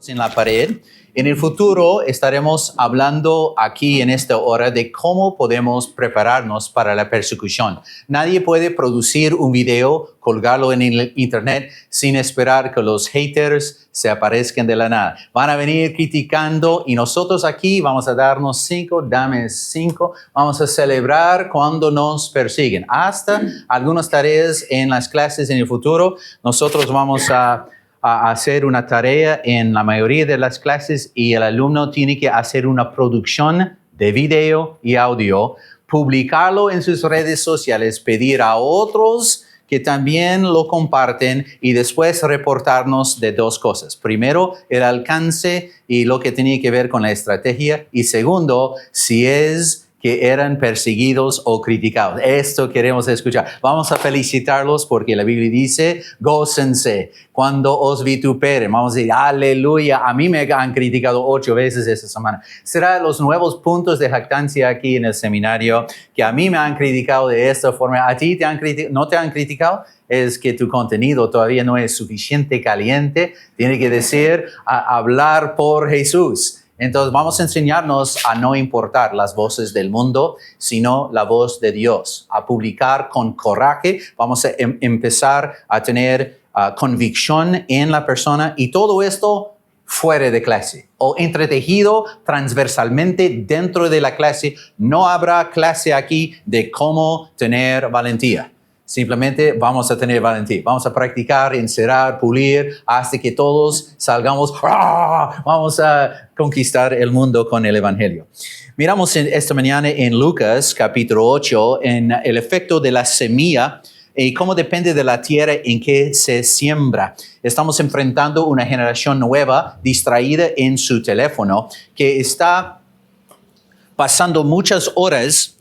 en la pared. En el futuro estaremos hablando aquí en esta hora de cómo podemos prepararnos para la persecución. Nadie puede producir un video, colgarlo en el internet sin esperar que los haters se aparezcan de la nada. Van a venir criticando y nosotros aquí vamos a darnos 5, dame 5. Vamos a celebrar cuando nos persiguen. Hasta algunas tareas en las clases en el futuro, nosotros vamos a hacer una tarea en la mayoría de las clases y el alumno tiene que hacer una producción de video y audio, publicarlo en sus redes sociales, pedir a otros que también lo comparten y después reportarnos de dos cosas. Primero, el alcance y lo que tenía que ver con la estrategia. Y segundo, si es que eran perseguidos o criticados. Esto queremos escuchar. Vamos a felicitarlos porque la Biblia dice, gócense cuando os vituperen. Vamos a decir, aleluya. A mí me han criticado 8 veces esta semana. Será los nuevos puntos de jactancia aquí en el seminario, que a mí me han criticado de esta forma. ¿A ti no te han criticado? Es que tu contenido todavía no es suficiente caliente. Tiene que decir, hablar por Jesús. Entonces vamos a enseñarnos a no importar las voces del mundo, sino la voz de Dios, a publicar con coraje. Vamos a empezar a tener convicción en la persona y todo esto fuera de clase o entretejido transversalmente dentro de la clase. No habrá clase aquí de cómo tener valentía. Simplemente vamos a tener valentía. Vamos a practicar, encerrar, pulir, hasta que todos salgamos. ¡Ah! Vamos a conquistar el mundo con el Evangelio. Miramos esta mañana en Lucas capítulo 8 en el efecto de la semilla y cómo depende de la tierra en que se siembra. Estamos enfrentando una generación nueva, distraída en su teléfono, que está pasando muchas horas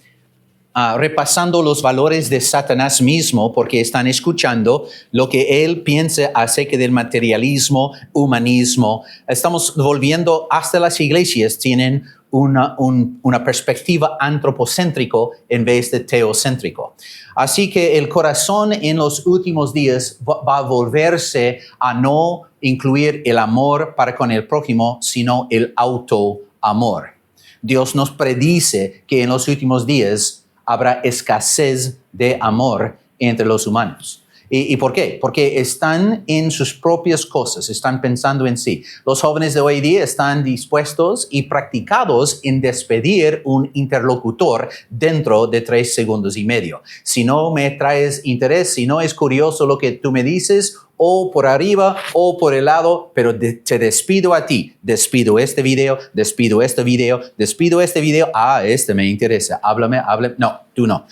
repasando los valores de Satanás mismo, porque están escuchando lo que él piensa acerca del materialismo, humanismo. Estamos volviendo hasta las iglesias, tienen una perspectiva antropocéntrico en vez de teocéntrico. Así que el corazón en los últimos días va a volverse a no incluir el amor para con el prójimo, sino el autoamor. Dios nos predice que en los últimos días habrá escasez de amor entre los humanos. ¿Y por qué? Porque están en sus propias cosas, están pensando en sí. Los jóvenes de hoy día están dispuestos y practicados en despedir un interlocutor dentro de 3 segundos y medio. Si no me traes interés, si no es curioso lo que tú me dices, o por arriba o por el lado, pero te despido a ti. Despido este video, despido este video, despido este video. Este me interesa. Háblame. No, tú no.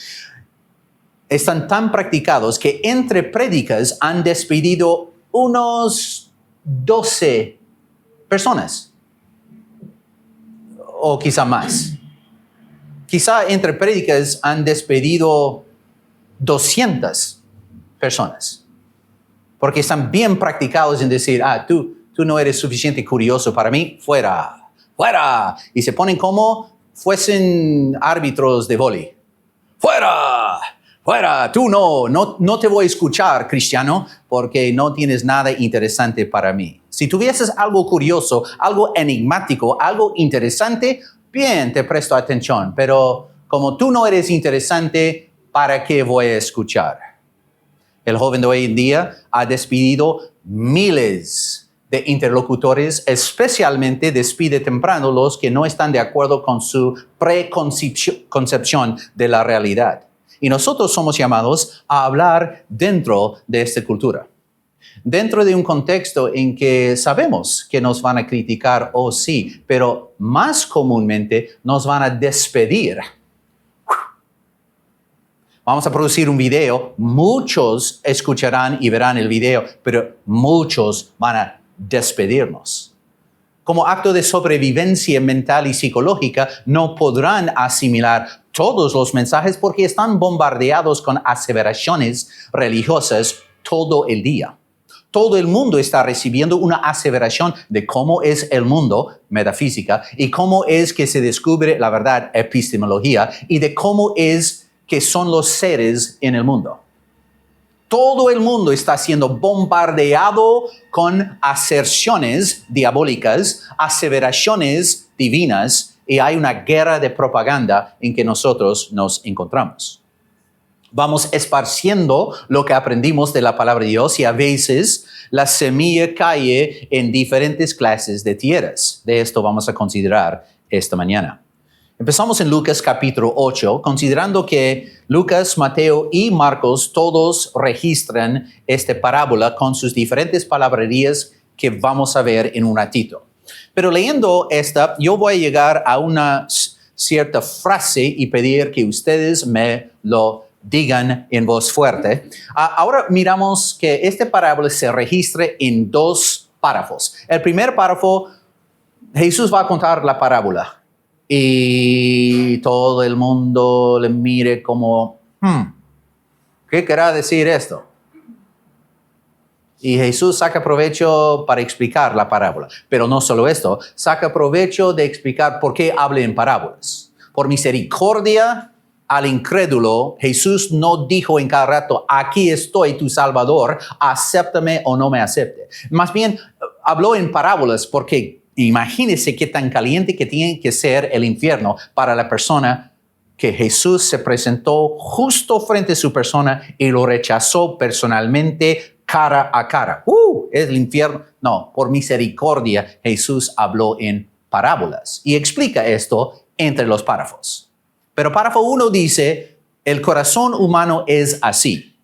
Están tan practicados que entre prédicas han despedido unos 12 personas. O quizá más. Quizá entre prédicas han despedido 200 personas. Porque están bien practicados en decir, tú no eres suficiente curioso para mí, fuera. Y se ponen como fuesen árbitros de vóley. Fuera, tú no te voy a escuchar, cristiano, porque no tienes nada interesante para mí. Si tuvieses algo curioso, algo enigmático, algo interesante, bien, te presto atención. Pero como tú no eres interesante, ¿para qué voy a escuchar? El joven de hoy en día ha despedido miles de interlocutores, especialmente despide temprano los que no están de acuerdo con su preconcepción de la realidad. Y nosotros somos llamados a hablar dentro de esta cultura. Dentro de un contexto en que sabemos que nos van a criticar, sí, pero más comúnmente nos van a despedir. Vamos a producir un video, muchos escucharán y verán el video, pero muchos van a despedirnos. Como acto de sobrevivencia mental y psicológica, no podrán asimilar todos los mensajes porque están bombardeados con aseveraciones religiosas todo el día. Todo el mundo está recibiendo una aseveración de cómo es el mundo, metafísica, y cómo es que se descubre la verdad, epistemología, y de cómo es que son los seres en el mundo. Todo el mundo está siendo bombardeado con aserciones diabólicas, aseveraciones divinas, y hay una guerra de propaganda en que nosotros nos encontramos. Vamos esparciendo lo que aprendimos de la palabra de Dios y a veces la semilla cae en diferentes clases de tierras. De esto vamos a considerar esta mañana. Empezamos en Lucas capítulo 8, considerando que Lucas, Mateo y Marcos todos registran esta parábola con sus diferentes palabrerías que vamos a ver en un ratito. Pero leyendo esta, yo voy a llegar a una cierta frase y pedir que ustedes me lo digan en voz fuerte. Ahora miramos que esta parábola se registra en dos párrafos. El primer párrafo, Jesús va a contar la parábola y todo el mundo le mire como, ¿qué querrá decir esto? Y Jesús saca provecho para explicar la parábola. Pero no solo esto, saca provecho de explicar por qué habla en parábolas. Por misericordia al incrédulo, Jesús no dijo en cada rato, aquí estoy tu Salvador, acéptame o no me acepte. Más bien, habló en parábolas porque imagínense qué tan caliente que tiene que ser el infierno para la persona que Jesús se presentó justo frente a su persona y lo rechazó personalmente cara a cara. Es el infierno. No, por misericordia Jesús habló en parábolas y explica esto entre los párrafos. Pero párrafo 1 dice, el corazón humano es así.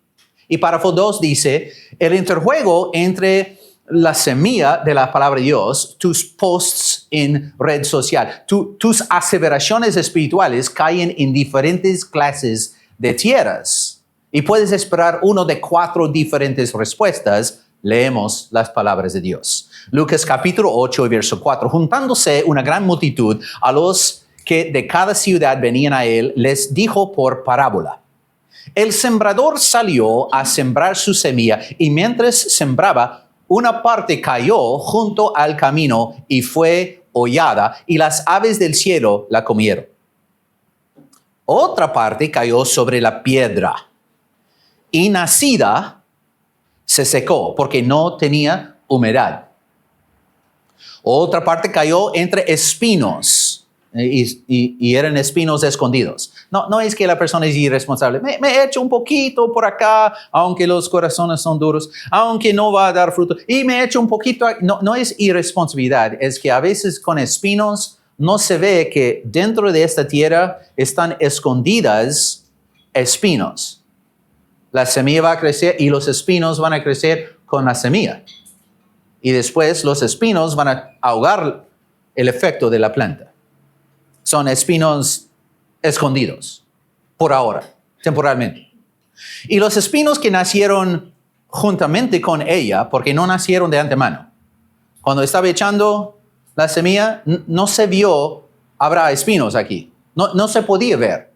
Y párrafo 2 dice, el interjuego entre la semilla de la palabra de Dios, tus posts en red social, tus aseveraciones espirituales caen en diferentes clases de tierras. Y puedes esperar uno de 4 diferentes respuestas. Leemos las palabras de Dios. Lucas capítulo 8 y verso 4. Juntándose una gran multitud a los que de cada ciudad venían a él, les dijo por parábola. El sembrador salió a sembrar su semilla y mientras sembraba, una parte cayó junto al camino y fue hollada y las aves del cielo la comieron. Otra parte cayó sobre la piedra y nacida se secó porque no tenía humedad. Otra parte cayó entre espinos y eran espinos escondidos. No es que la persona es irresponsable. Me echo un poquito por acá, aunque los corazones son duros, aunque no va a dar fruto. Y me echo un poquito. No es irresponsabilidad, es que a veces con espinos no se ve que dentro de esta tierra están escondidas espinos. La semilla va a crecer y los espinos van a crecer con la semilla. Y después los espinos van a ahogar el efecto de la planta. Son espinos escondidos, por ahora, temporalmente. Y los espinos que nacieron juntamente con ella, porque no nacieron de antemano. Cuando estaba echando la semilla, no se vio, habrá espinos aquí. No se podía ver.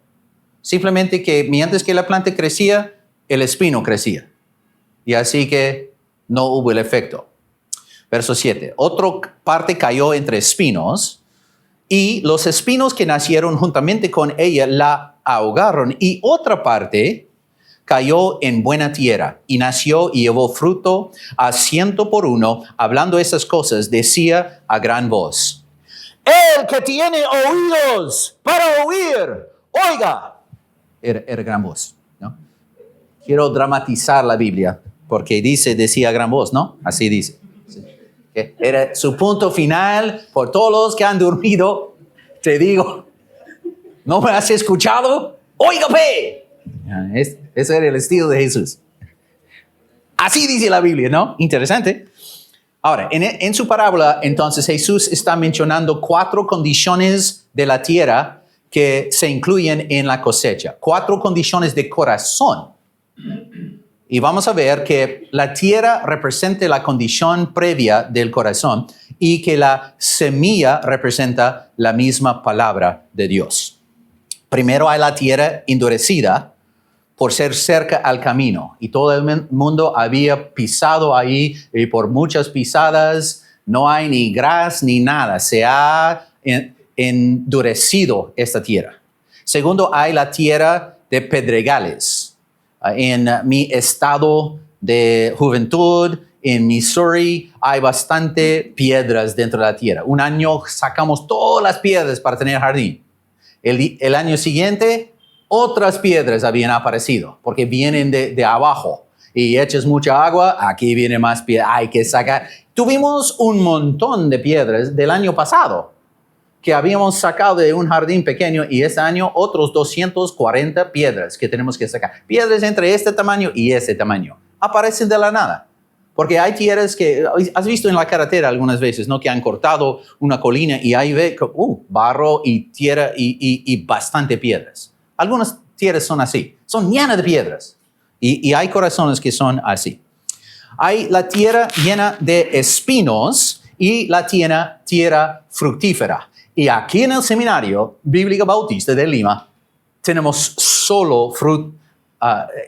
Simplemente que mientras que la planta crecía, el espino crecía. Y así que no hubo el efecto. Verso 7. Otra parte cayó entre espinos y los espinos que nacieron juntamente con ella la ahogaron. Y otra parte cayó en buena tierra y nació y llevó fruto a 100 por 1. Hablando esas cosas, decía a gran voz: el que tiene oídos para oír, oiga. Era gran voz, ¿no? Quiero dramatizar la Biblia porque decía a gran voz, ¿no? Así dice. Era su punto final. Por todos los que han dormido, te digo, ¿no me has escuchado? ¡Óigame! Ese era el estilo de Jesús. Así dice la Biblia, ¿no? Interesante. Ahora, en su parábola, entonces, Jesús está mencionando 4 condiciones de la tierra que se incluyen en la cosecha. 4 condiciones de corazón. Y vamos a ver que la tierra representa la condición previa del corazón y que la semilla representa la misma palabra de Dios. Primero hay la tierra endurecida por ser cerca al camino y todo el mundo había pisado ahí y por muchas pisadas no hay ni gras ni nada. Se ha endurecido esta tierra. Segundo, hay la tierra de pedregales. En mi estado de juventud, en Missouri, hay bastante piedras dentro de la tierra. Un año sacamos todas las piedras para tener jardín. El año siguiente, otras piedras habían aparecido, porque vienen de abajo. Y echas mucha agua, aquí viene más piedra, hay que sacar. Tuvimos un montón de piedras del año pasado que habíamos sacado de un jardín pequeño y este año otros 240 piedras que tenemos que sacar. Piedras entre este tamaño y este tamaño. Aparecen de la nada. Porque hay tierras que has visto en la carretera algunas veces, ¿no? Que han cortado una colina y ahí ve barro y tierra y bastante piedras. Algunas tierras son así, son llenas de piedras. Y hay corazones que son así. Hay la tierra llena de espinos y la tierra fructífera. Y aquí en el Seminario Bíblico Bautista de Lima tenemos solo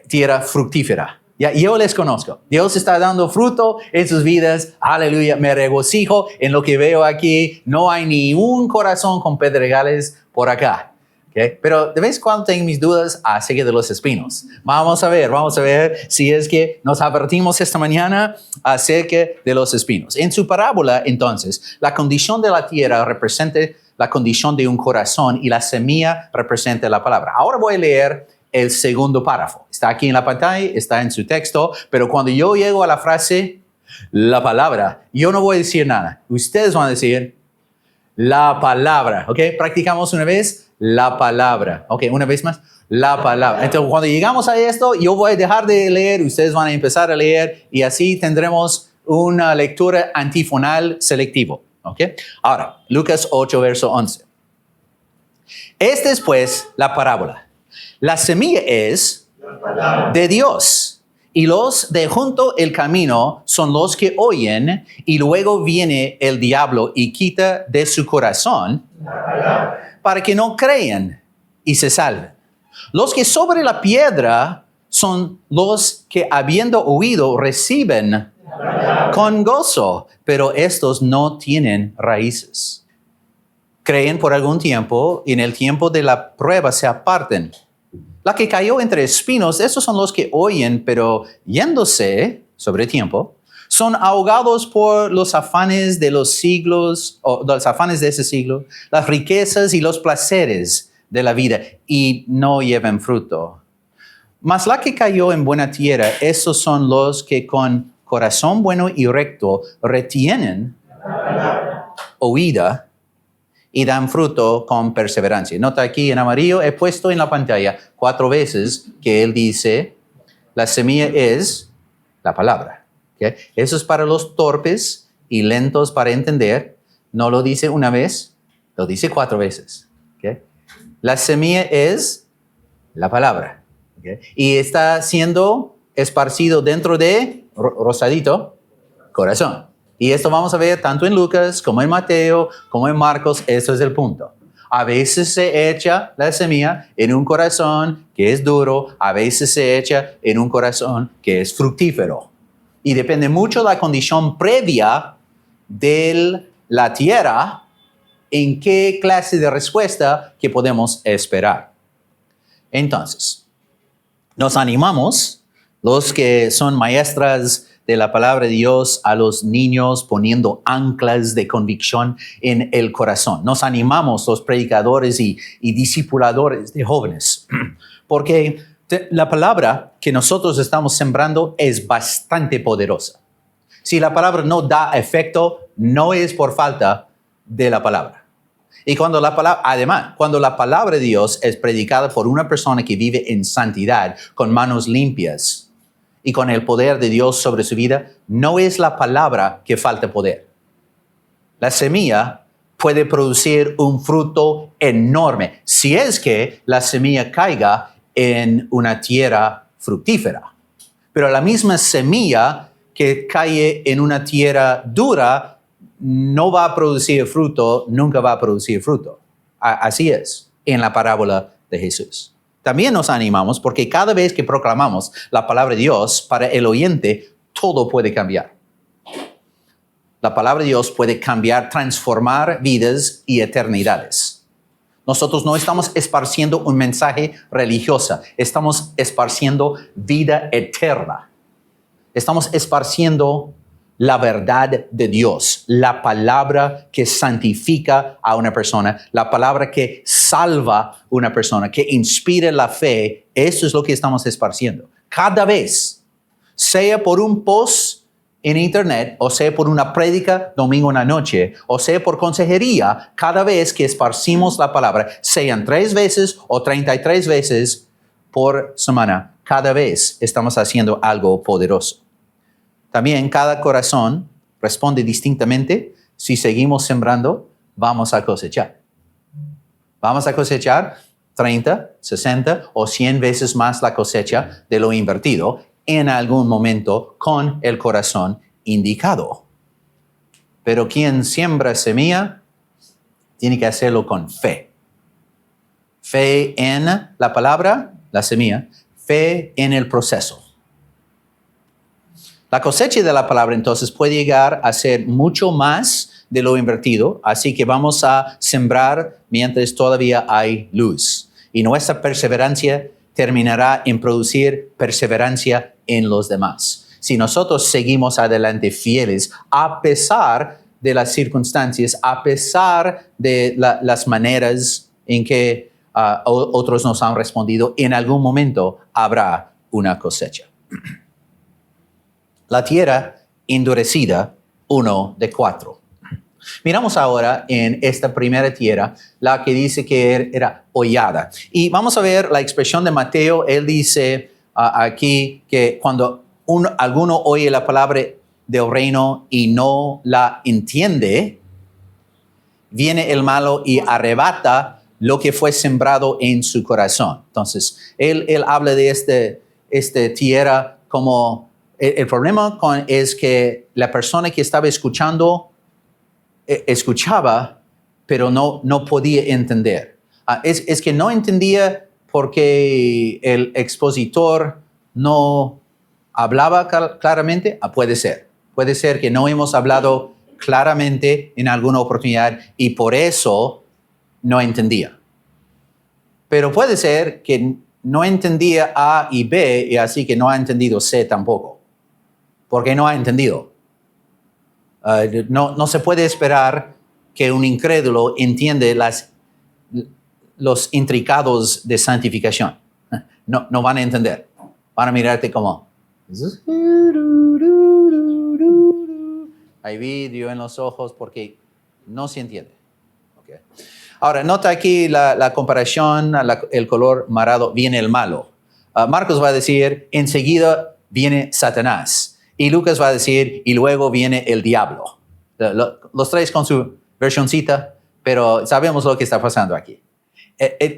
tierra fructífera. Ya, yo les conozco. Dios está dando fruto en sus vidas. Aleluya. Me regocijo en lo que veo aquí. No hay ni un corazón con pedregales por acá. ¿Okay? Pero de vez en cuando tengo mis dudas acerca de los espinos. Vamos a ver si es que nos advertimos esta mañana acerca de los espinos. En su parábola, entonces, la condición de la tierra representa la condición de un corazón y la semilla representa la palabra. Ahora voy a leer el segundo párrafo. Está aquí en la pantalla, está en su texto, pero cuando yo llego a la frase, la palabra, yo no voy a decir nada. Ustedes van a decir, la palabra, ¿ok? Practicamos una vez, la palabra, ¿ok? Una vez más, la palabra. Entonces, cuando llegamos a esto, yo voy a dejar de leer, ustedes van a empezar a leer y así tendremos una lectura antifonal selectivo, ¿ok? Ahora, Lucas 8, verso 11. Esta es pues la parábola. La semilla es de Dios y los de junto el camino son los que oyen y luego viene el diablo y quita de su corazón para que no crean y se salven. Los que sobre la piedra son los que habiendo oído reciben con gozo, pero estos no tienen raíces. Creen por algún tiempo y en el tiempo de la prueba se apartan. La que cayó entre espinos, esos son los que oyen, pero yéndose sobre tiempo, son ahogados por los afanes de los siglos, o los afanes de ese siglo, las riquezas y los placeres de la vida, y no llevan fruto. Mas la que cayó en buena tierra, esos son los que con corazón bueno y recto retienen oída y dan fruto con perseverancia. Nota aquí en amarillo, he puesto en la pantalla 4 veces que él dice, la semilla es la palabra. ¿Okay? Eso es para los torpes y lentos para entender. No lo dice una vez, lo dice 4 veces. ¿Okay? La semilla es la palabra. ¿Okay? Y está siendo esparcido dentro de, rosadito, corazón. Y esto vamos a ver tanto en Lucas como en Mateo, como en Marcos. Eso es el punto. A veces se echa la semilla en un corazón que es duro, a veces se echa en un corazón que es fructífero. Y depende mucho de la condición previa de la tierra en qué clase de respuesta que podemos esperar. Entonces, nos animamos, los que son maestras de la palabra de Dios, a los niños poniendo anclas de convicción en el corazón. Nos animamos los predicadores y discipuladores de jóvenes, porque la palabra que nosotros estamos sembrando es bastante poderosa. Si la palabra no da efecto, no es por falta de la palabra. Y cuando cuando la palabra de Dios es predicada por una persona que vive en santidad, con manos limpias, y con el poder de Dios sobre su vida, no es la palabra que falta poder. La semilla puede producir un fruto enorme, si es que la semilla caiga en una tierra fructífera. Pero la misma semilla que cae en una tierra dura no va a producir fruto, nunca va a producir fruto. Así es en la parábola de Jesús. También nos animamos porque cada vez que proclamamos la palabra de Dios para el oyente, todo puede cambiar. La palabra de Dios puede cambiar, transformar vidas y eternidades. Nosotros no estamos esparciendo un mensaje religioso, estamos esparciendo vida eterna. Estamos esparciendo la verdad de Dios, la palabra que santifica a una persona, la palabra que salva a una persona, que inspira la fe. Eso es lo que estamos esparciendo. Cada vez, sea por un post en internet, o sea por una prédica domingo en la noche, o sea por consejería, cada vez que esparcimos la palabra, sean 3 veces o 33 veces por semana, cada vez estamos haciendo algo poderoso. También cada corazón responde distintamente. Si seguimos sembrando, vamos a cosechar. Vamos a cosechar 30, 60 o 100 veces más la cosecha de lo invertido en algún momento con el corazón indicado. Pero quien siembra semilla tiene que hacerlo con fe. Fe en la palabra, la semilla, fe en el proceso. La cosecha de la palabra entonces puede llegar a ser mucho más de lo invertido, así que vamos a sembrar mientras todavía hay luz. Y nuestra perseverancia terminará en producir perseverancia en los demás. Si nosotros seguimos adelante fieles, a pesar de las circunstancias, a pesar de las maneras en que otros nos han respondido, en algún momento habrá una cosecha. La tierra endurecida, 1 de 4. Miramos ahora en esta primera tierra, la que dice que era hollada. Y vamos a ver la expresión de Mateo. Él dice aquí que cuando alguno oye la palabra del reino y no la entiende, viene el malo y arrebata lo que fue sembrado en su corazón. Entonces, él habla de esta tierra como... El problema es que la persona que estaba escuchando, escuchaba, pero no podía entender. Es que no entendía porque el expositor no hablaba claramente. Puede ser que no hemos hablado claramente en alguna oportunidad y por eso no entendía. Pero puede ser que no entendía A y B y así que no ha entendido C tampoco. Porque no ha entendido. No se puede esperar que un incrédulo entiende los intricados de santificación. No van a entender. Van a mirarte como... Hay vidrio en los ojos porque no se entiende. Okay. Ahora, nota aquí la comparación, el color morado, viene el malo. Marcos va a decir, enseguida viene Satanás. Y Lucas va a decir, y luego viene el diablo. Los 3 con su versioncita, pero sabemos lo que está pasando aquí.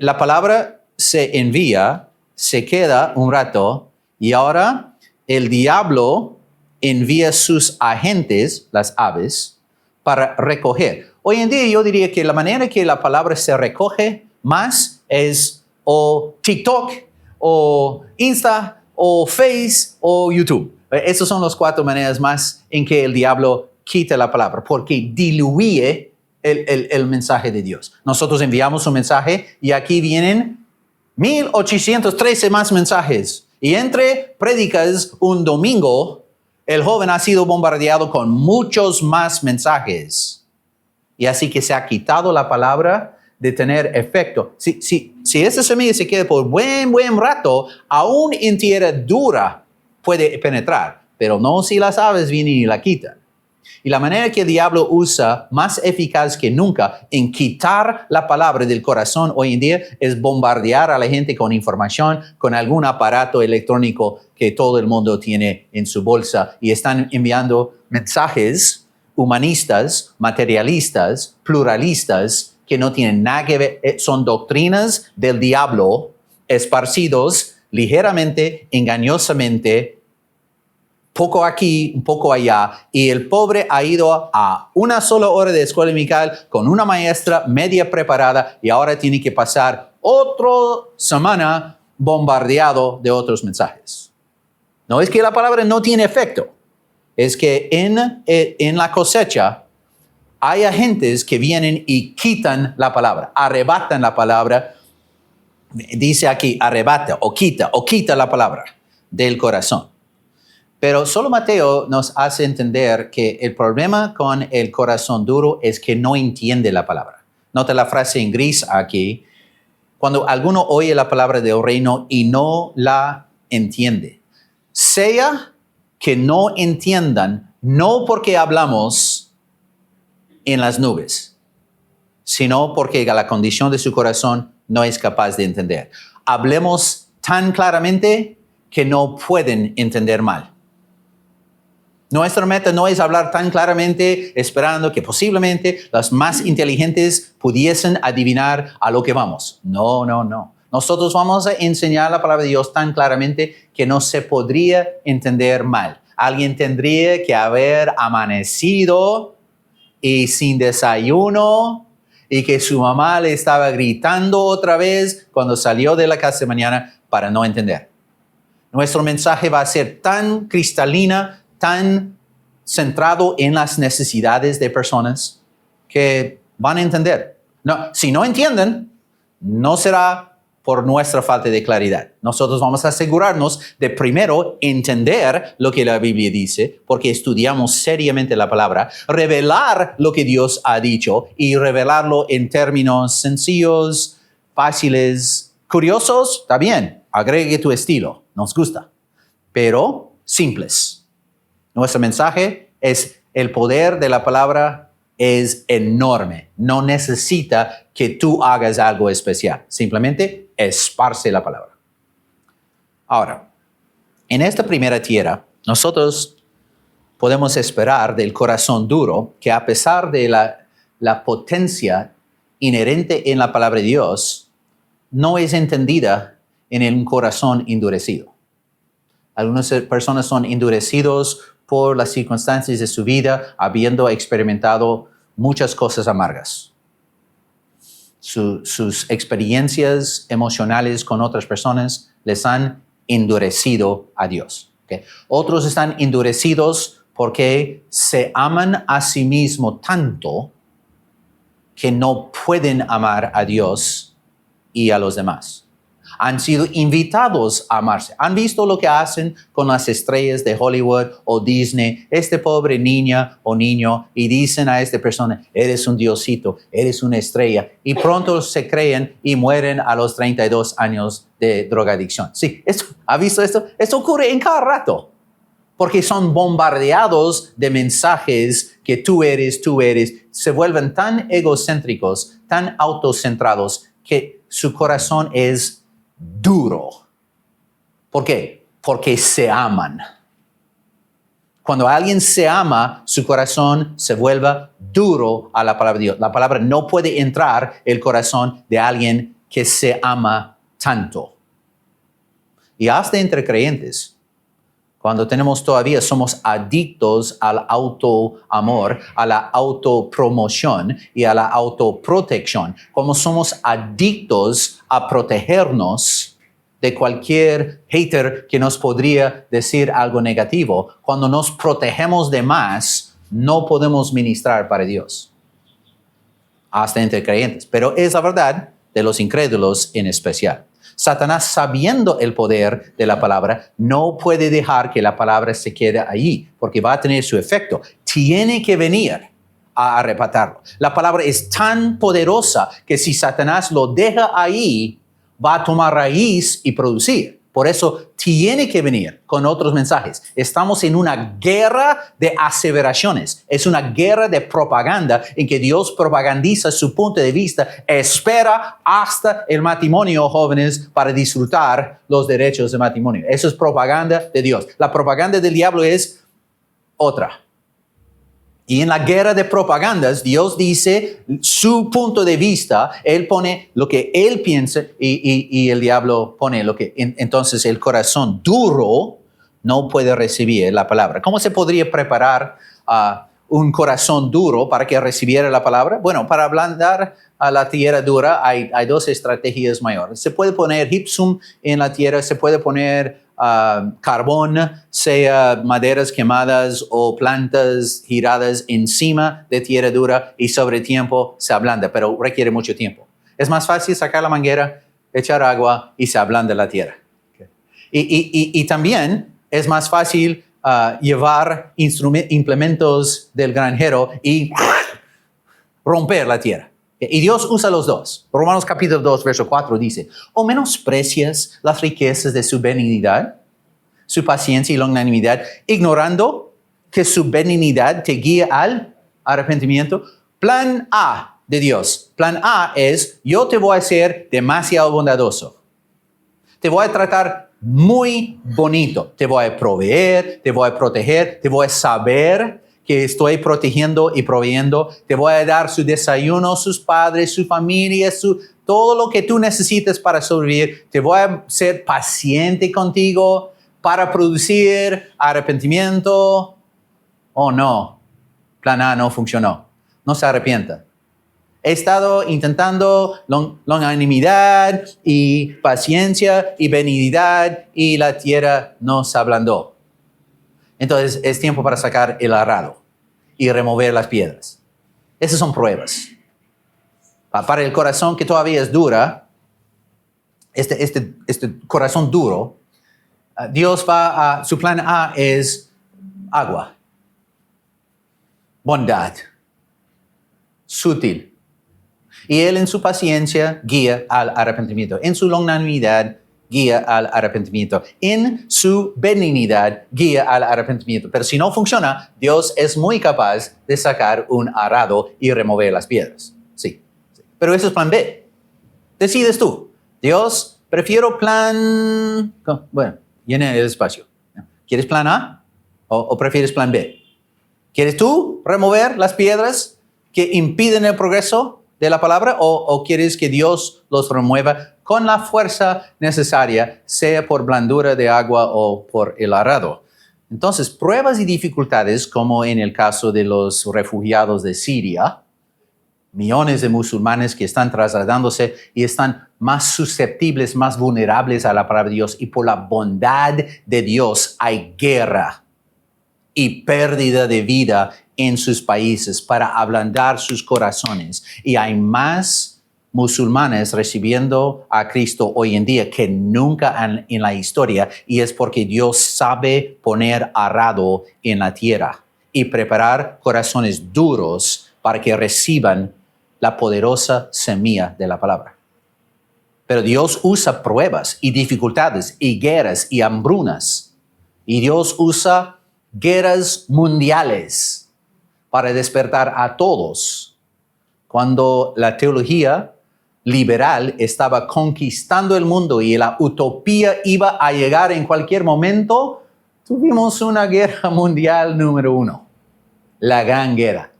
La palabra se envía, se queda un rato, y ahora el diablo envía sus agentes, las aves, para recoger. Hoy en día yo diría que la manera que la palabra se recoge más es o TikTok, o Insta, o Face, o YouTube. Esas son las 4 maneras más en que el diablo quita la palabra, porque diluye el mensaje de Dios. Nosotros enviamos un mensaje y aquí vienen 1813 más mensajes. Y entre prédicas un domingo, el joven ha sido bombardeado con muchos más mensajes. Y así que se ha quitado la palabra de tener efecto. Si esa semilla se queda por buen rato, aún en tierra dura, puede penetrar, pero no si las aves vienen y la quitan. Y la manera que el diablo usa más eficaz que nunca en quitar la palabra del corazón hoy en día es bombardear a la gente con información, con algún aparato electrónico que todo el mundo tiene en su bolsa y están enviando mensajes humanistas, materialistas, pluralistas, que no tienen nada que ver, son doctrinas del diablo esparcidos ligeramente, engañosamente, poco aquí, un poco allá, y el pobre ha ido a una sola hora de escuela dominical con una maestra media preparada y ahora tiene que pasar otra semana bombardeado de otros mensajes. No es que la palabra no tiene efecto, es que en la cosecha hay agentes que vienen y quitan la palabra, arrebatan la palabra. Dice aquí, arrebata o quita la palabra del corazón. Pero solo Mateo nos hace entender que el problema con el corazón duro es que no entiende la palabra. Nota la frase en gris aquí. Cuando alguno oye la palabra del reino y no la entiende, sea que no entiendan, no porque hablamos en las nubes, sino porque la condición de su corazón no es capaz de entender. Hablemos tan claramente que no pueden entender mal. Nuestra meta no es hablar tan claramente esperando que posiblemente los más inteligentes pudiesen adivinar a lo que vamos. No. Nosotros vamos a enseñar la palabra de Dios tan claramente que no se podría entender mal. Alguien tendría que haber amanecido y sin desayuno y que su mamá le estaba gritando otra vez cuando salió de la casa de mañana para no entender. Nuestro mensaje va a ser tan cristalina, tan centrado en las necesidades de personas que van a entender. No, si no entienden, no será por nuestra falta de claridad. Nosotros vamos a asegurarnos de primero entender lo que la Biblia dice, porque estudiamos seriamente la palabra, revelar lo que Dios ha dicho y revelarlo en términos sencillos, fáciles, curiosos, está bien, agregue tu estilo, nos gusta, pero simples. Nuestro mensaje es el poder de la palabra es enorme. No necesita que tú hagas algo especial. Simplemente esparce la palabra. Ahora, en esta primera tierra, nosotros podemos esperar del corazón duro que a pesar de la potencia inherente en la palabra de Dios, no es entendida en un corazón endurecido. Algunas personas son endurecidos por las circunstancias de su vida, habiendo experimentado muchas cosas amargas. Sus experiencias emocionales con otras personas les han endurecido a Dios. ¿Okay? Otros están endurecidos porque se aman a sí mismos tanto que no pueden amar a Dios y a los demás. Han sido invitados a amarse. ¿Han visto lo que hacen con las estrellas de Hollywood o Disney? Este pobre niña o niño, y dicen a esta persona, eres un diosito, eres una estrella, y pronto se creen y mueren a los 32 años de drogadicción. Sí, ¿ha visto esto? Esto ocurre en cada rato, porque son bombardeados de mensajes que tú eres, se vuelven tan egocéntricos, tan autocentrados, que su corazón es duro. ¿Por qué? Porque se aman. Cuando alguien se ama, su corazón se vuelve duro a la palabra de Dios. La palabra no puede entrar en el corazón de alguien que se ama tanto. Y hasta entre creyentes, cuando somos adictos al autoamor, a la autopromoción y a la autoprotección, como somos adictos a protegernos de cualquier hater que nos podría decir algo negativo, cuando nos protegemos de más, no podemos ministrar para Dios. Hasta entre creyentes. Pero es la verdad de los incrédulos en especial. Satanás, sabiendo el poder de la palabra, no puede dejar que la palabra se quede allí, porque va a tener su efecto. Tiene que venir a arrebatarlo. La palabra es tan poderosa que si Satanás lo deja ahí, va a tomar raíz y producir. Por eso tiene que venir con otros mensajes. Estamos en una guerra de aseveraciones. Es una guerra de propaganda en que Dios propagandiza su punto de vista. Espera hasta el matrimonio, jóvenes, para disfrutar los derechos de matrimonio. Eso es propaganda de Dios. La propaganda del diablo es otra. Y en la guerra de propagandas, Dios dice su punto de vista, Él pone lo que Él piensa y el diablo pone lo que... Entonces el corazón duro no puede recibir la palabra. ¿Cómo se podría preparar un corazón duro para que recibiera la palabra? Bueno, para ablandar a la tierra dura hay dos estrategias mayores. Se puede poner gypsum en la tierra, se puede poner carbón, sea maderas quemadas o plantas giradas encima de tierra dura y sobre tiempo se ablanda, pero requiere mucho tiempo. Es más fácil sacar la manguera, echar agua y se ablanda la tierra. Okay. Y también es más fácil llevar implementos del granjero y romper la tierra. Y Dios usa los dos. Romanos capítulo 2, verso 4 dice, ¿o menosprecias las riquezas de su benignidad, su paciencia y longanimidad, ignorando que su benignidad te guía al arrepentimiento? Plan A de Dios. Plan A es, yo te voy a ser demasiado bondadoso. Te voy a tratar muy bonito. Te voy a proveer, te voy a proteger, te voy a saber que estoy protegiendo y proveyendo. Te voy a dar su desayuno, sus padres, su familia, todo lo que tú necesites para sobrevivir. Te voy a ser paciente contigo para producir arrepentimiento. Oh, no. Plan A no funcionó. No se arrepienta. He estado intentando longanimidad y paciencia y benignidad y la tierra no se ablandó. Entonces es tiempo para sacar el arado y remover las piedras. Esas son pruebas. Para el corazón que todavía es dura, este corazón duro, Dios su plan A es agua, bondad, sutil. Y Él en su paciencia guía al arrepentimiento. En su longanimidad guía al arrepentimiento. En su benignidad guía al arrepentimiento. Pero si no funciona, Dios es muy capaz de sacar un arado y remover las piedras. Sí. Pero ese es plan B. Decides tú. Dios, prefiero plan... Bueno, llena el espacio. ¿Quieres plan A o prefieres plan B? ¿Quieres tú remover las piedras que impiden el progreso de la palabra o quieres que Dios los remueva con la fuerza necesaria, sea por blandura de agua o por el arado? Entonces, pruebas y dificultades, como en el caso de los refugiados de Siria, millones de musulmanes que están trasladándose y están más susceptibles, más vulnerables a la palabra de Dios, y por la bondad de Dios hay guerra y pérdida de vida en sus países para ablandar sus corazones. Y hay más musulmanes recibiendo a Cristo hoy en día que nunca en la historia, y es porque Dios sabe poner arado en la tierra y preparar corazones duros para que reciban la poderosa semilla de la palabra. Pero Dios usa pruebas y dificultades y guerras y hambrunas. Y Dios usa guerras mundiales para despertar a todos. Cuando la teología liberal estaba conquistando el mundo y la utopía iba a llegar en cualquier momento, tuvimos una guerra mundial número 1, la Gran Guerra.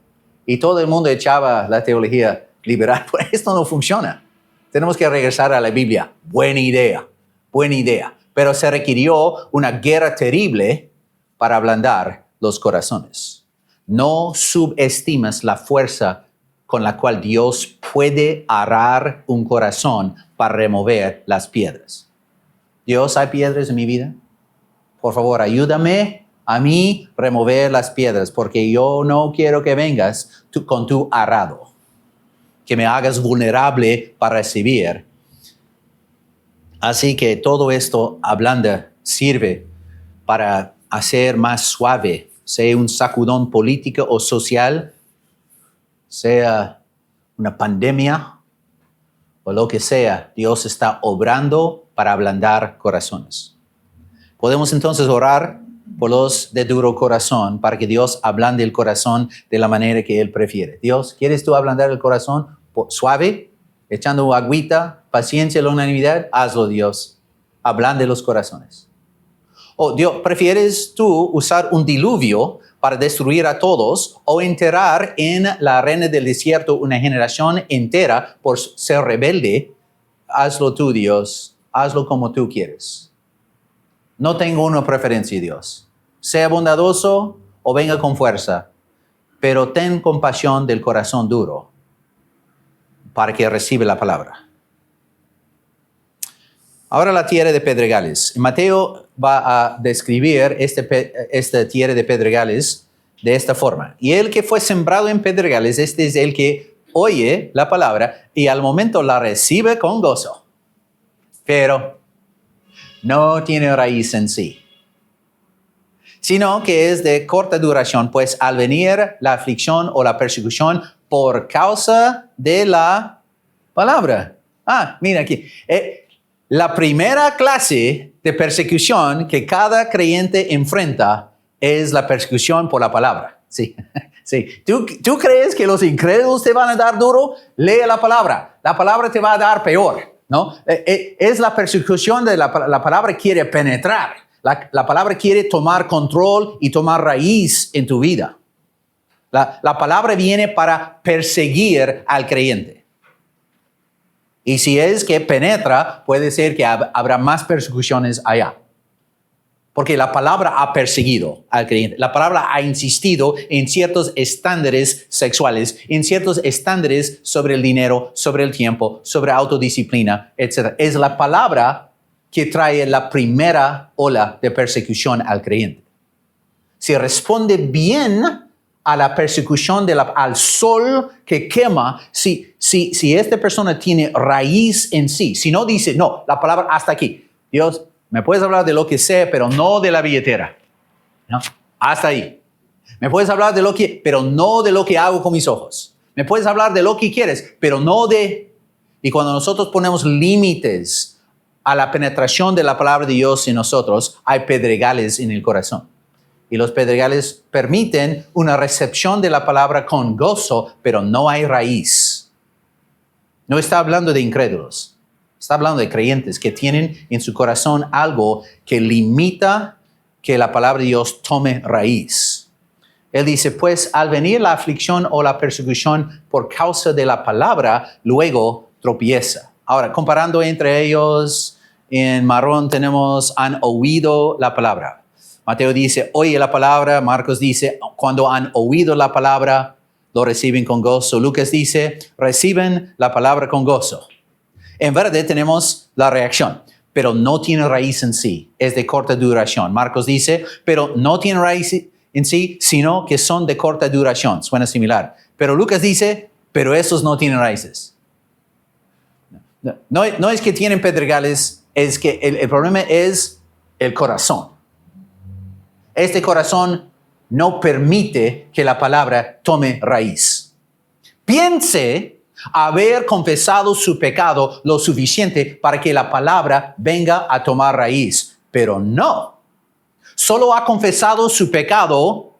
Y todo el mundo echaba la teología liberal. Pues esto no funciona. Tenemos que regresar a la Biblia. Buena idea. Pero se requirió una guerra terrible para ablandar los corazones. No subestimes la fuerza con la cual Dios puede arar un corazón para remover las piedras. Dios, ¿hay piedras en mi vida? Por favor, ayúdame a mí remover las piedras, porque yo no quiero que vengas con tu arado, que me hagas vulnerable para recibir. Así que todo esto ablanda, sirve para hacer más suave, sea un sacudón político o social, sea una pandemia o lo que sea. Dios está obrando para ablandar corazones. Podemos entonces orar por los de duro corazón para que Dios ablande el corazón de la manera que Él prefiere. Dios, ¿quieres tú ablandar el corazón suave, echando agüita, paciencia, longanimidad? Hazlo, Dios. Ablande los corazones. O Dios, ¿prefieres tú usar un diluvio para destruir a todos o enterrar en la arena del desierto una generación entera por ser rebelde? Hazlo tú, Dios. Hazlo como tú quieres. No tengo una preferencia, Dios. Sea bondadoso o venga con fuerza, pero ten compasión del corazón duro para que reciba la palabra. Ahora la tierra de pedregales. En Mateo va a describir esta tierra de pedregales de esta forma. Y el que fue sembrado en pedregales, este es el que oye la palabra y al momento la recibe con gozo, pero no tiene raíz en sí, sino que es de corta duración, pues al venir la aflicción o la persecución por causa de la palabra. Mira aquí. La primera clase de persecución que cada creyente enfrenta es la persecución por la palabra. Sí, sí. ¿Tú crees que los incrédulos te van a dar duro? Lee la palabra. La palabra te va a dar peor, ¿no? Es la persecución de la palabra quiere penetrar. La palabra quiere tomar control y tomar raíz en tu vida. La palabra viene para perseguir al creyente. Y si es que penetra, puede ser que habrá más persecuciones allá. Porque la palabra ha perseguido al creyente. La palabra ha insistido en ciertos estándares sexuales, en ciertos estándares sobre el dinero, sobre el tiempo, sobre autodisciplina, etc. Es la palabra que trae la primera ola de persecución al creyente. Si responde bien a la persecución al sol que quema, si esta persona tiene raíz en sí, si no dice, no, la palabra hasta aquí. Dios, me puedes hablar de lo que sé, pero no de la billetera. ¿No? Hasta ahí. Me puedes hablar de pero no de lo que hago con mis ojos. Me puedes hablar de lo que quieres, pero no de... Y cuando nosotros ponemos límites a la penetración de la palabra de Dios en nosotros, hay pedregales en el corazón. Y los pedregales permiten una recepción de la palabra con gozo, pero no hay raíz. No está hablando de incrédulos. Está hablando de creyentes que tienen en su corazón algo que limita que la palabra de Dios tome raíz. Él dice, pues al venir la aflicción o la persecución por causa de la palabra, luego tropieza. Ahora, comparando entre ellos, en marrón tenemos, han oído la palabra. Mateo dice, oye la palabra. Marcos dice, cuando han oído la palabra, lo reciben con gozo. Lucas dice, reciben la palabra con gozo. En verdad tenemos la reacción, pero no tiene raíz en sí, es de corta duración. Marcos dice, pero no tiene raíz en sí, sino que son de corta duración. Suena similar. Pero Lucas dice, pero esos no tienen raíces. No es que tienen pedregales, es que el problema es el corazón. Este corazón no permite que la palabra tome raíz. Piense haber confesado su pecado lo suficiente para que la palabra venga a tomar raíz, pero no. Solo ha confesado su pecado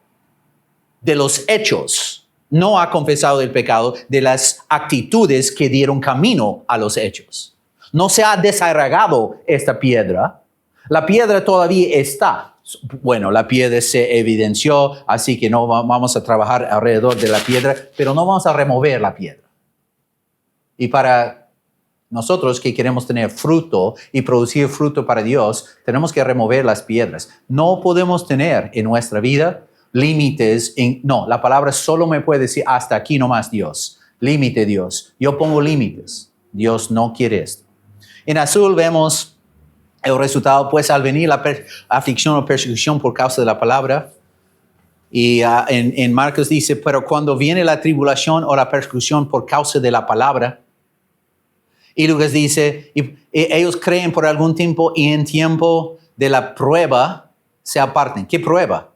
de los hechos. No ha confesado el pecado de las actitudes que dieron camino a los hechos. No se ha desarraigado esta piedra. La piedra todavía está. Bueno, la piedra se evidenció, así que no vamos a trabajar alrededor de la piedra, pero no vamos a remover la piedra. Y para nosotros que queremos tener fruto y producir fruto para Dios, tenemos que remover las piedras. No podemos tener en nuestra vida límites. No, la palabra solo me puede decir hasta aquí nomás Dios. Límite Dios. Yo pongo límites. Dios no quiere esto. En azul vemos el resultado, pues al venir la aflicción o persecución por causa de la palabra. Y en Marcos dice, pero cuando viene la tribulación o la persecución por causa de la palabra. Y Lucas dice, y ellos creen por algún tiempo y en tiempo de la prueba se aparten. ¿Qué prueba?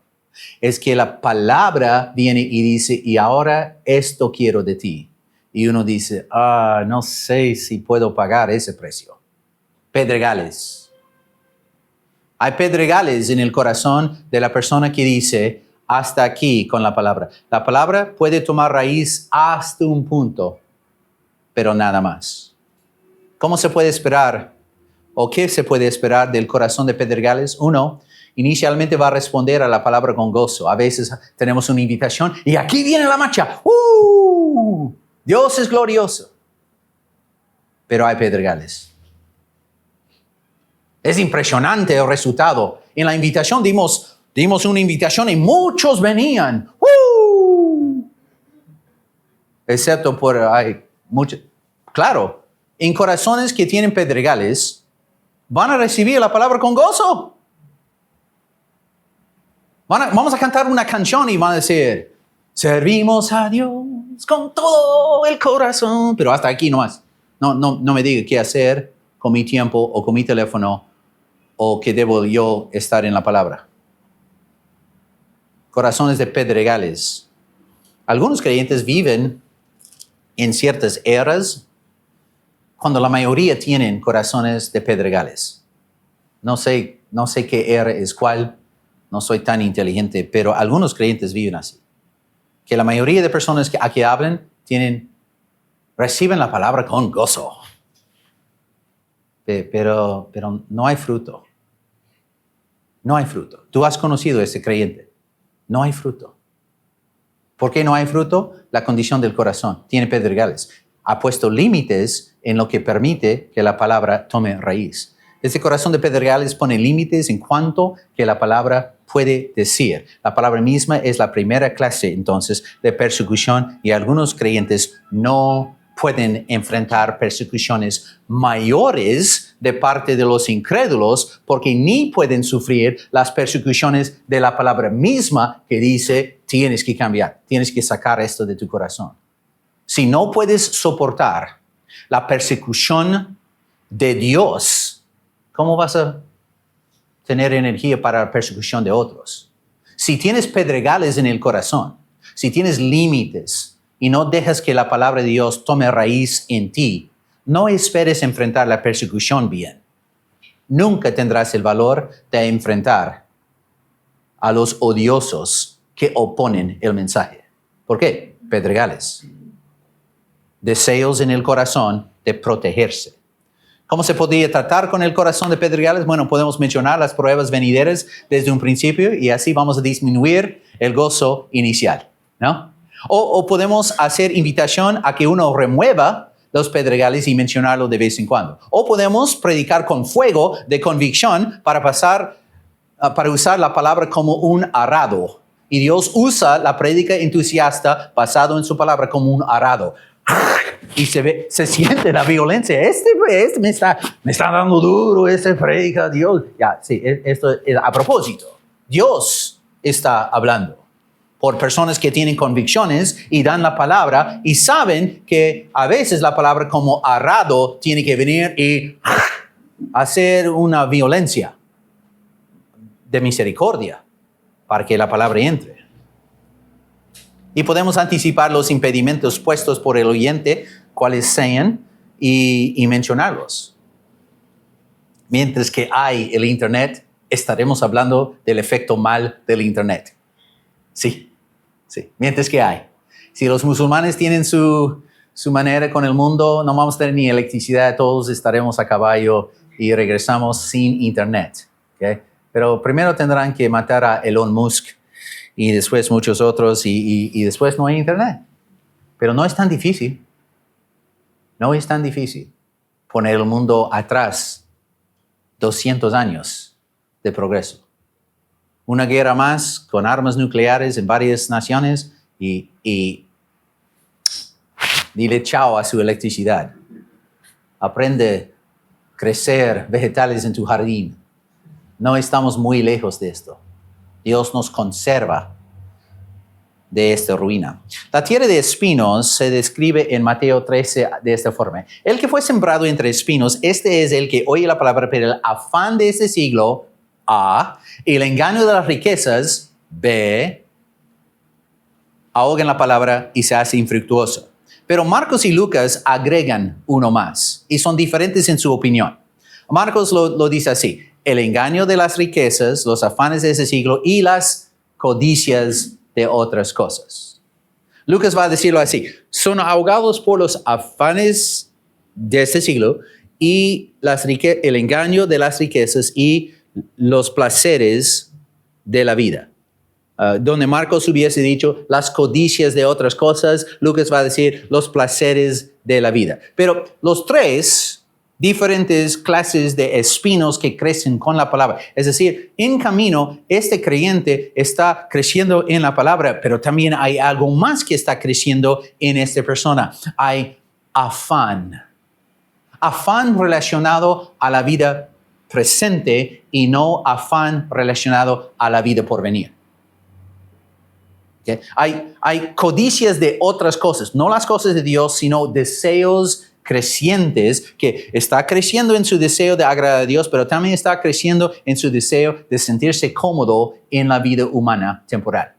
Es que la palabra viene y dice, y ahora esto quiero de ti. Y uno dice, no sé si puedo pagar ese precio. Pedregales. Hay pedregales en el corazón de la persona que dice, hasta aquí con la palabra. La palabra puede tomar raíz hasta un punto, pero nada más. ¿Cómo se puede esperar? ¿O qué se puede esperar del corazón de pedregales? Uno, inicialmente va a responder a la palabra con gozo. A veces tenemos una invitación y aquí viene la marcha. Dios es glorioso. Pero hay pedregales. Es impresionante el resultado. En la invitación dimos una invitación y muchos venían. Excepto por muchos. Claro, en corazones que tienen pedregales, van a recibir la palabra con gozo. Vamos a cantar una canción y van a decir, servimos a Dios con todo el corazón. Pero hasta aquí nomás. No me diga qué hacer con mi tiempo o con mi teléfono o que debo yo estar en la palabra. Corazones de pedregales. Algunos creyentes viven en ciertas eras cuando la mayoría tienen corazones de pedregales. No sé qué era es cuál, no soy tan inteligente, pero algunos creyentes viven así. Que la mayoría de personas a que hablan reciben la palabra con gozo. Pero no hay fruto. No hay fruto. Tú has conocido a ese creyente. No hay fruto. ¿Por qué no hay fruto? La condición del corazón. Tiene pedregales. Ha puesto límites en lo que permite que la palabra tome raíz. Ese corazón de pedregales pone límites en cuanto que la palabra puede decir. La palabra misma es la primera clase, entonces, de persecución y algunos creyentes no pueden enfrentar persecuciones mayores de parte de los incrédulos porque ni pueden sufrir las persecuciones de la palabra misma que dice, tienes que cambiar, tienes que sacar esto de tu corazón. Si no puedes soportar la persecución de Dios, ¿cómo vas a tener energía para la persecución de otros? Si tienes pedregales en el corazón, si tienes límites y no dejas que la palabra de Dios tome raíz en ti, no esperes enfrentar la persecución bien. Nunca tendrás el valor de enfrentar a los odiosos que oponen el mensaje. ¿Por qué? Pedregales. Deseos en el corazón de protegerse. ¿Cómo se podría tratar con el corazón de pedregales? Bueno, podemos mencionar las pruebas venideras desde un principio y así vamos a disminuir el gozo inicial, ¿no? O podemos hacer invitación a que uno remueva los pedregales y mencionarlo de vez en cuando. O podemos predicar con fuego de convicción para usar la palabra como un arado. Y Dios usa la prédica entusiasta basado en su palabra como un arado. Y se siente la violencia. Este me está dando duro, predica Dios. Ya, sí, esto es a propósito. Dios está hablando por personas que tienen convicciones y dan la palabra y saben que a veces la palabra como arado tiene que venir y hacer una violencia de misericordia para que la palabra entre. Y podemos anticipar los impedimentos puestos por el oyente, cuáles sean, y mencionarlos. Mientras que hay el Internet, estaremos hablando del efecto mal del Internet. Sí. Mientras que hay. Si los musulmanes tienen su manera con el mundo, no vamos a tener ni electricidad, todos estaremos a caballo y regresamos sin Internet. ¿Okay? Pero primero tendrán que matar a Elon Musk y después muchos otros y después no hay Internet. Pero no es tan difícil. No es tan difícil poner el mundo atrás 200 años de progreso. Una guerra más con armas nucleares en varias naciones y dile chao a su electricidad. Aprende a crecer vegetales en tu jardín. No estamos muy lejos de esto. Dios nos conserva de esta ruina. La tierra de espinos se describe en Mateo 13 de esta forma. El que fue sembrado entre espinos, este es el que oye la palabra, pero el afán de este siglo, A, y el engaño de las riquezas, B, ahogan la palabra y se hace infructuoso. Pero Marcos y Lucas agregan uno más y son diferentes en su opinión. Marcos lo dice así: el engaño de las riquezas, los afanes de ese siglo y las codicias de otras cosas. Lucas va a decirlo así: son ahogados por los afanes de este siglo y el engaño de las riquezas y los placeres de la vida. Donde Marcos hubiese dicho las codicias de otras cosas, Lucas va a decir los placeres de la vida. Pero los tres diferentes clases de espinos que crecen con la palabra. Es decir, en camino, este creyente está creciendo en la palabra, pero también hay algo más que está creciendo en esta persona. Hay afán. Afán relacionado a la vida presente y no afán relacionado a la vida por venir. ¿Okay? Hay codicias de otras cosas, no las cosas de Dios, sino deseos crecientes, que está creciendo en su deseo de agradar a Dios, pero también está creciendo en su deseo de sentirse cómodo en la vida humana temporal.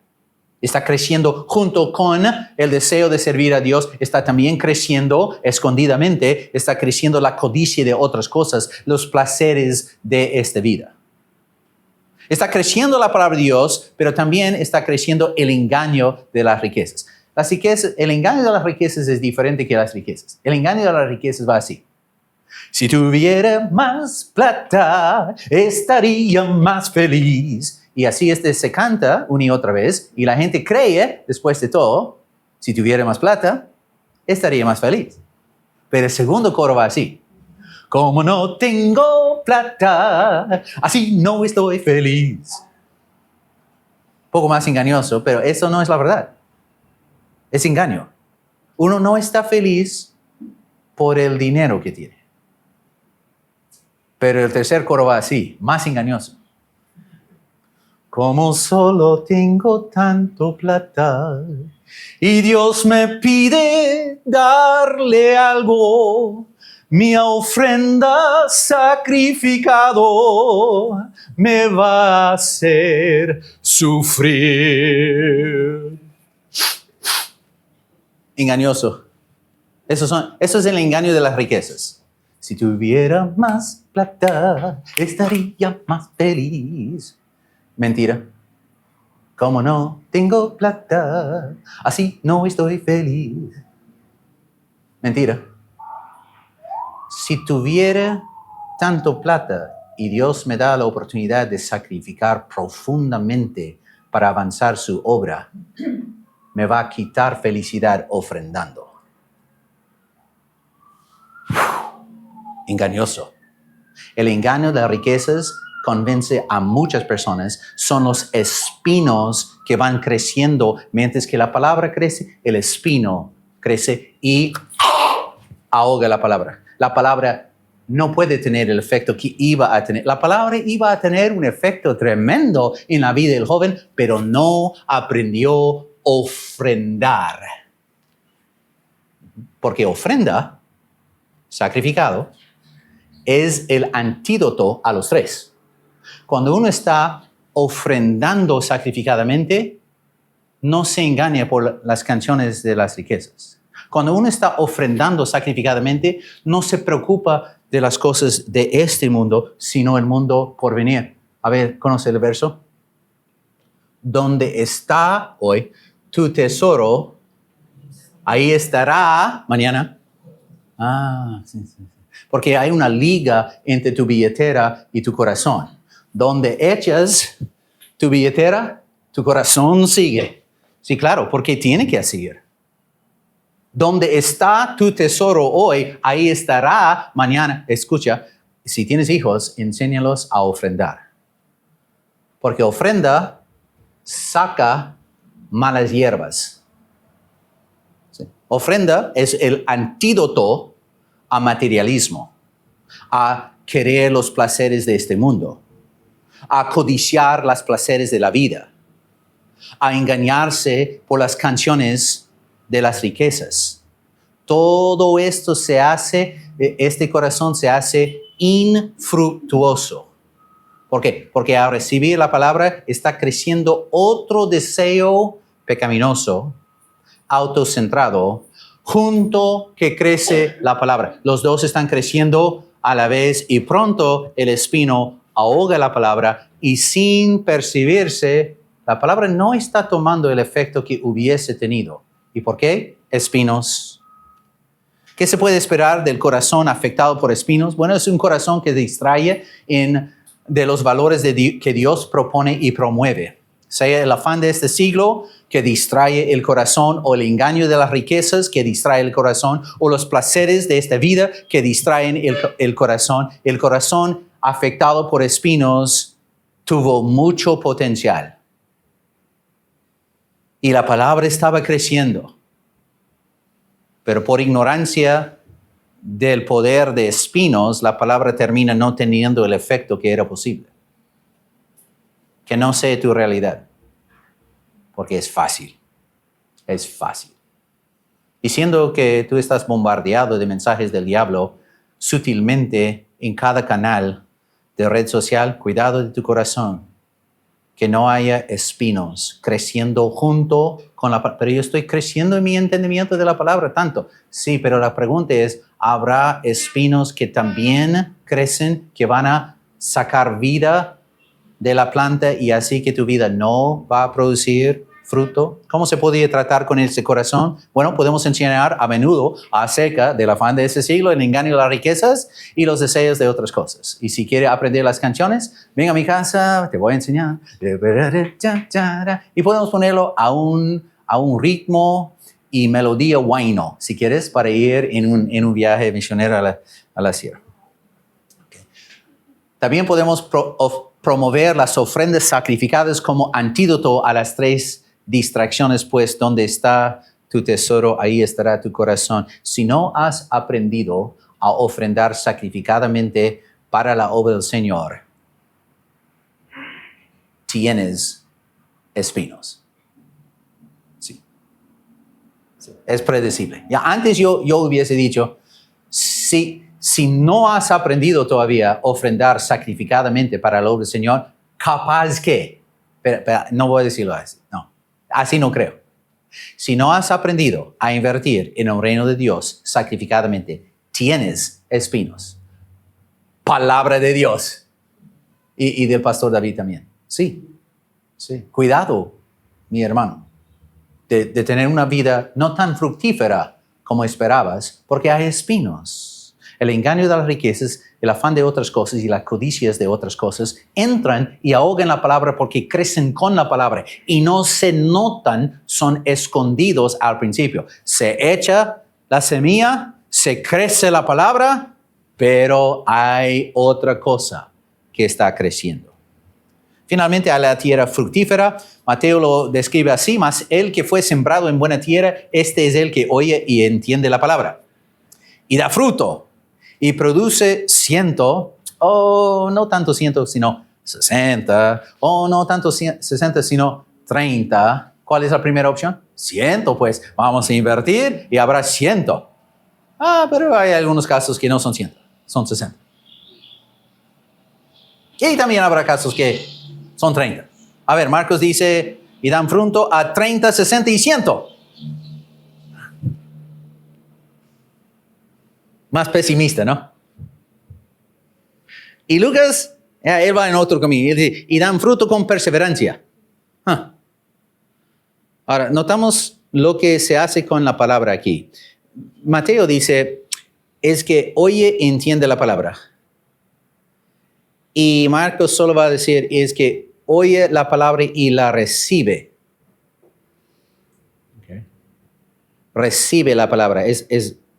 Está creciendo junto con el deseo de servir a Dios, está también creciendo escondidamente, está creciendo la codicia de otras cosas, los placeres de esta vida. Está creciendo la palabra de Dios, pero también está creciendo el engaño de las riquezas. El engaño de las riquezas es diferente que las riquezas. El engaño de las riquezas va así. Si tuviera más plata, estaría más feliz. Y así se canta una y otra vez, y la gente cree, después de todo, si tuviera más plata, estaría más feliz. Pero el segundo coro va así. Como no tengo plata, así no estoy feliz. Un poco más engañoso, pero eso no es la verdad. Es engaño. Uno no está feliz por el dinero que tiene. Pero el tercer coro va así, más engañoso. Como solo tengo tanto plata y Dios me pide darle algo, mi ofrenda sacrificado me va a hacer sufrir. Engañoso. Eso es el engaño de las riquezas. Si tuviera más plata, estaría más feliz. Mentira. Como no tengo plata, así no estoy feliz. Mentira. Si tuviera tanto plata y Dios me da la oportunidad de sacrificar profundamente para avanzar su obra, me va a quitar felicidad ofrendando. Engañoso. El engaño de las riquezas convence a muchas personas, son los espinos que van creciendo. Mientras que la palabra crece, el espino crece y ahoga la palabra. La palabra no puede tener el efecto que iba a tener. La palabra iba a tener un efecto tremendo en la vida del joven, pero no aprendió a ofrendar. Porque ofrenda, sacrificado, es el antídoto a los tres. Cuando uno está ofrendando sacrificadamente, no se engaña por las canciones de las riquezas. Cuando uno está ofrendando sacrificadamente, no se preocupa de las cosas de este mundo, sino el mundo por venir. A ver, ¿conoce el verso? Donde está hoy tu tesoro, ahí estará mañana. Sí. Porque hay una liga entre tu billetera y tu corazón. Donde echas tu billetera, tu corazón sigue. Sí, claro, porque tiene que seguir. Donde está tu tesoro hoy, ahí estará mañana. Escucha, si tienes hijos, enséñalos a ofrendar. Porque ofrenda saca malas hierbas. ¿Sí? Ofrenda es el antídoto a materialismo, a querer los placeres de este mundo, a codiciar los placeres de la vida, a engañarse por las canciones de las riquezas. Todo esto se hace, este corazón se hace infructuoso. ¿Por qué? Porque al recibir la palabra está creciendo otro deseo pecaminoso, autocentrado, junto que crece la palabra. Los dos están creciendo a la vez y pronto el espino ahoga la palabra y sin percibirse, la palabra no está tomando el efecto que hubiese tenido. ¿Y por qué? Espinos. ¿Qué se puede esperar del corazón afectado por espinos? Bueno, es un corazón que distrae de los valores que Dios propone y promueve. Sea el afán de este siglo que distrae el corazón, o el engaño de las riquezas que distrae el corazón, o los placeres de esta vida que distraen el corazón. El corazón afectado por espinos tuvo mucho potencial. Y la palabra estaba creciendo. Pero por ignorancia del poder de espinos, la palabra termina no teniendo el efecto que era posible. Que no sea tu realidad. porque es fácil. Es fácil. Diciendo que tú estás bombardeado de mensajes del diablo sutilmente en cada canal de red social, cuidado de tu corazón, que no haya espinos creciendo junto con la palabra. Pero yo estoy creciendo en mi entendimiento de la palabra tanto. Sí, pero la pregunta es, ¿habrá espinos que también crecen, que van a sacar vida de la planta y así que tu vida no va a producir fruto? ¿Cómo se podría tratar con ese corazón? Bueno, podemos enseñar a menudo acerca del afán de ese siglo, el engaño de las riquezas y los deseos de otras cosas. Y si quiere aprender las canciones, ven a mi casa, te voy a enseñar. Y podemos ponerlo a un ritmo y melodía huayno, si quieres, para ir en un viaje misionero a la sierra. Okay. También podemos promover las ofrendas sacrificadas como antídoto a las 3 distracciones, pues donde está tu tesoro, ahí estará tu corazón. Si no has aprendido a ofrendar sacrificadamente para la obra del Señor, tienes espinos. Sí. Es predecible. Ya antes yo hubiese dicho, si no has aprendido todavía a ofrendar sacrificadamente para la obra del Señor, capaz que, pero no voy a decirlo así, no. Así no creo. Si no has aprendido a invertir en el reino de Dios sacrificadamente, tienes espinos. Palabra de Dios. Y del pastor David también. Sí. Cuidado, mi hermano, de tener una vida no tan fructífera como esperabas, porque hay espinos. El engaño de las riquezas, el afán de otras cosas y las codicias de otras cosas entran y ahogan la palabra porque crecen con la palabra y no se notan, son escondidos al principio. Se echa la semilla, se crece la palabra, pero hay otra cosa que está creciendo. Finalmente, a la tierra fructífera, Mateo lo describe así, mas el que fue sembrado en buena tierra, este es el que oye y entiende la palabra. Y da fruto. Y produce 100, no tanto 100, sino 60, no tanto 60, sino 30. ¿Cuál es la primera opción? 100, pues vamos a invertir y habrá 100. Pero hay algunos casos que no son 100, son 60. Y también habrá casos que son 30. A ver, Marcos dice, y dan fruto a 30, 60 y 100. Más pesimista, ¿no? Y Lucas, él va en otro camino. Él dice, y dan fruto con perseverancia. Ahora, notamos lo que se hace con la palabra aquí. Mateo dice, es que oye y entiende la palabra. Y Marcos solo va a decir, es que oye la palabra y la recibe. Okay. Recibe la palabra. ¿Es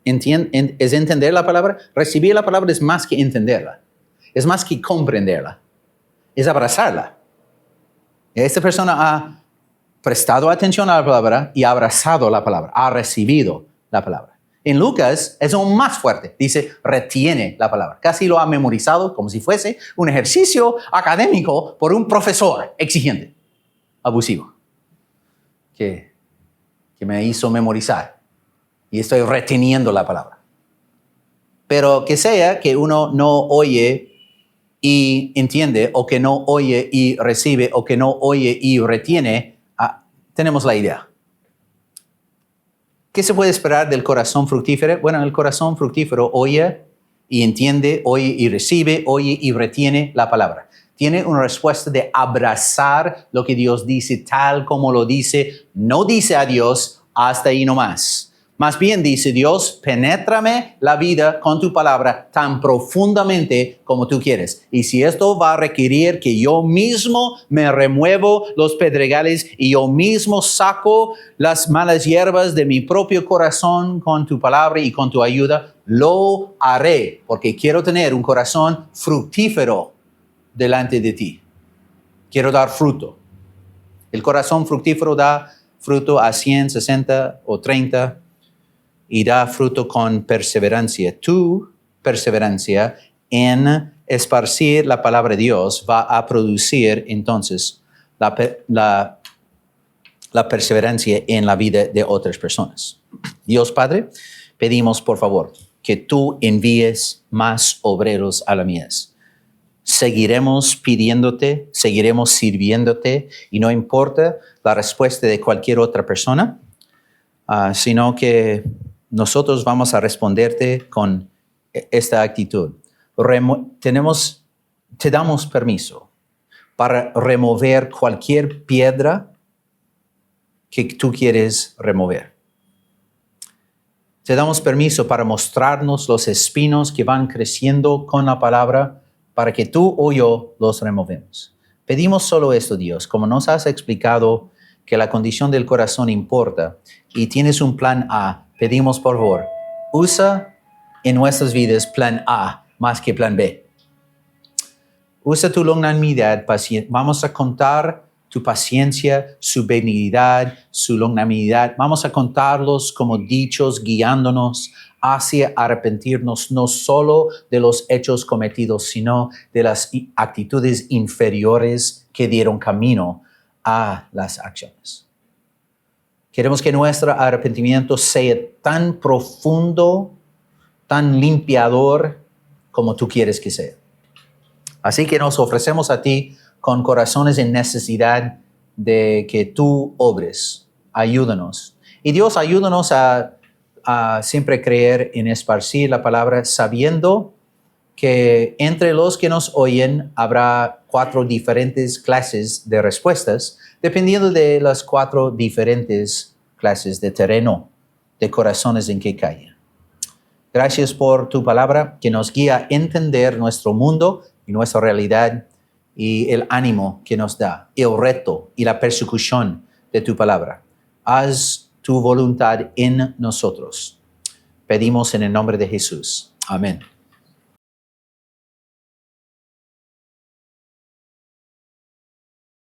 entender la palabra? Recibir la palabra es más que entenderla. Es más que comprenderla. Es abrazarla. Esta persona ha prestado atención a la palabra y ha abrazado la palabra. Ha recibido la palabra. En Lucas es aún más fuerte. Dice, retiene la palabra. Casi lo ha memorizado como si fuese un ejercicio académico por un profesor exigente, abusivo, que me hizo memorizar. Y estoy reteniendo la palabra. Pero que sea que uno no oye y entiende, o que no oye y recibe, o que no oye y retiene, tenemos la idea. ¿Qué se puede esperar del corazón fructífero? Bueno, el corazón fructífero oye y entiende, oye y recibe, oye y retiene la palabra. Tiene una respuesta de abrazar lo que Dios dice tal como lo dice. No dice a Dios hasta ahí nomás. Más bien dice Dios, penétrame la vida con tu palabra tan profundamente como tú quieres. Y si esto va a requerir que yo mismo me remuevo los pedregales y yo mismo saco las malas hierbas de mi propio corazón con tu palabra y con tu ayuda, lo haré porque quiero tener un corazón fructífero delante de ti. Quiero dar fruto. El corazón fructífero da fruto a 100, 60 o 30. Y da fruto con perseverancia. Tu perseverancia en esparcir la palabra de Dios va a producir entonces la perseverancia en la vida de otras personas. Dios Padre, pedimos por favor que tú envíes más obreros a la mies. Seguiremos pidiéndote, seguiremos sirviéndote y no importa la respuesta de cualquier otra persona, sino que nosotros vamos a responderte con esta actitud. Te damos permiso para remover cualquier piedra que tú quieres remover. Te damos permiso para mostrarnos los espinos que van creciendo con la palabra para que tú o yo los removemos. Pedimos solo esto, Dios, como nos has explicado que la condición del corazón importa y tienes un plan A. Pedimos, por favor, usa en nuestras vidas plan A más que plan B. Usa tu longanimidad, vamos a contar tu paciencia, su benignidad, su longanimidad. Vamos a contarlos como dichos guiándonos hacia arrepentirnos no solo de los hechos cometidos, sino de las actitudes inferiores que dieron camino a las acciones. Queremos que nuestro arrepentimiento sea tan profundo, tan limpiador como tú quieres que sea. Así que nos ofrecemos a ti con corazones en necesidad de que tú obres. Ayúdanos. Y Dios, ayúdanos a siempre creer en esparcir la palabra, sabiendo que entre los que nos oyen habrá 4 diferentes clases de respuestas, dependiendo de las 4 diferentes clases de terreno, de corazones en que caen. Gracias por tu palabra que nos guía a entender nuestro mundo y nuestra realidad y el ánimo que nos da, el reto y la persecución de tu palabra. Haz tu voluntad en nosotros. Pedimos en el nombre de Jesús. Amén.